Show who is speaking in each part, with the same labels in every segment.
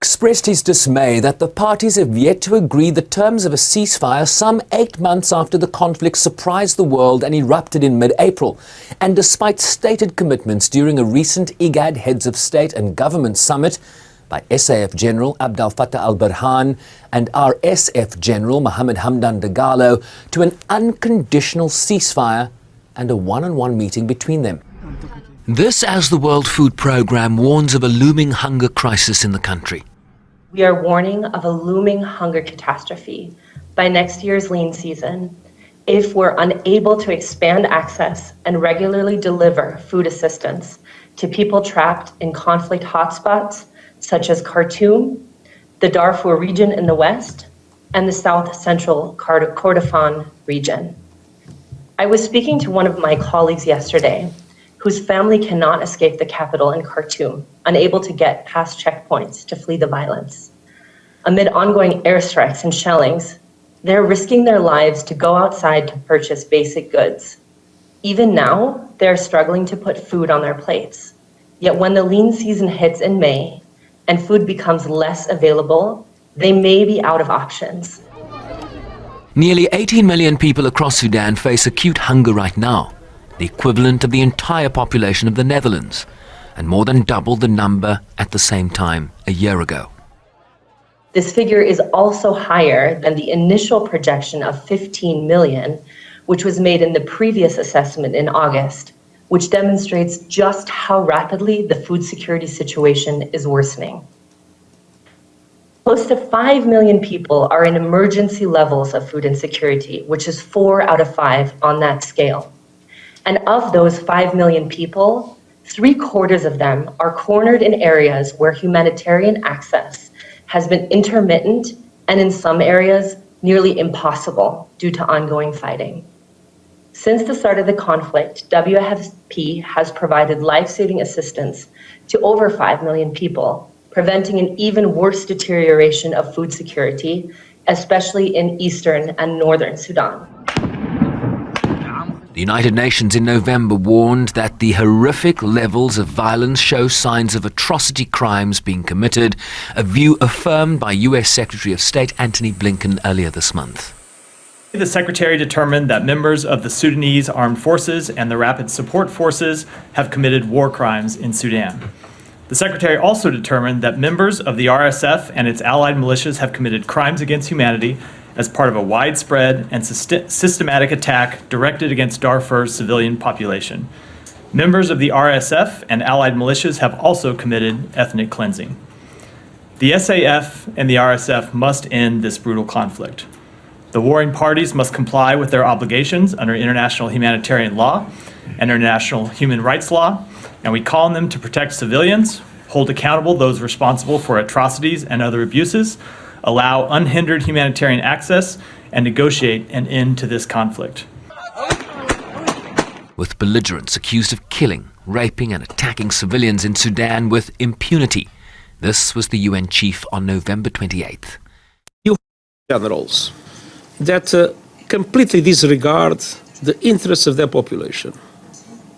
Speaker 1: expressed his dismay that the parties have yet to agree the terms of a ceasefire some 8 months after the conflict surprised the world and erupted in mid-April. And despite stated commitments during a recent IGAD Heads of State and Government Summit by SAF General Abdel Fattah al-Burhan and RSF General Mohammed Hamdan Dagalo to an unconditional ceasefire and a one-on-one meeting between them. This as the World Food Programme warns of a looming hunger crisis in the country.
Speaker 2: We are warning of a looming hunger catastrophe by next year's lean season if we're unable to expand access and regularly deliver food assistance to people trapped in conflict hotspots such as Khartoum, the Darfur region in the west, and the south central Kordofan region. I was speaking to one of my colleagues yesterday whose family cannot escape the capital in Khartoum, unable to get past checkpoints to flee the violence. Amid ongoing airstrikes and shellings, they're risking their lives to go outside to purchase basic goods. Even now, they're struggling to put food on their plates. Yet when the lean season hits in May and food becomes less available, they may be out of options.
Speaker 1: Nearly 18 million people across Sudan face acute hunger right now, the equivalent of the entire population of the Netherlands, and more than double the number at the same time a year ago.
Speaker 2: This figure is also higher than the initial projection of 15 million, which was made in the previous assessment in August, which demonstrates just how rapidly the food security situation is worsening. Close to 5 million people are in emergency levels of food insecurity, which is 4 out of 5 on that scale. And of those 5 million people, 3/4 of them are cornered in areas where humanitarian access has been intermittent and in some areas nearly impossible due to ongoing fighting. Since the start of the conflict, WFP has provided life-saving assistance to over 5 million people, preventing an even worse deterioration of food security, especially in eastern and northern Sudan.
Speaker 1: The United Nations in November warned that the horrific levels of violence show signs of atrocity crimes being committed, a view affirmed by US Secretary of State Antony Blinken earlier this month.
Speaker 3: The Secretary determined that members of the Sudanese Armed Forces and the Rapid Support Forces have committed war crimes in Sudan. The Secretary also determined that members of the RSF and its allied militias have committed crimes against humanity as part of a widespread and systematic attack directed against Darfur's civilian population. Members of the RSF and allied militias have also committed ethnic cleansing. The SAF and the RSF must end this brutal conflict. The warring parties must comply with their obligations under international humanitarian law and international human rights law, and we call on them to protect civilians, hold accountable those responsible for atrocities and other abuses, allow unhindered humanitarian access, and negotiate an end to this conflict.
Speaker 1: With belligerents accused of killing, raping and attacking civilians in Sudan with impunity. This was the UN chief on November 28th.
Speaker 4: Generals that completely disregard the interests of their population,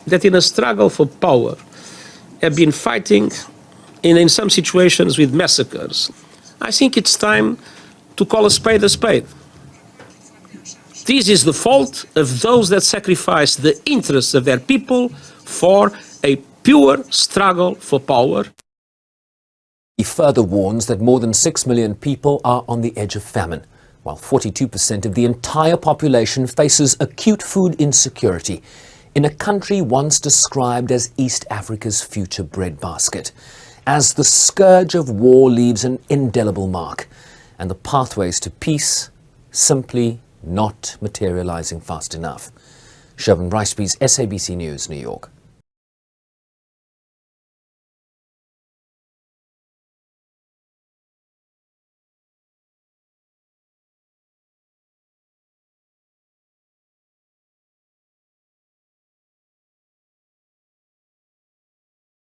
Speaker 4: that in a struggle for power have been fighting in some situations with massacres. I think it's time to call a spade a spade. This is the fault of those that sacrifice the interests of their people for a pure struggle for power.
Speaker 1: He further warns that more than 6 million people are on the edge of famine, while 42% of the entire population faces acute food insecurity in a country once described as East Africa's future breadbasket, as the scourge of war leaves an indelible mark, and the pathways to peace simply not materializing fast enough. Shervin Riceby's SABC News, New York.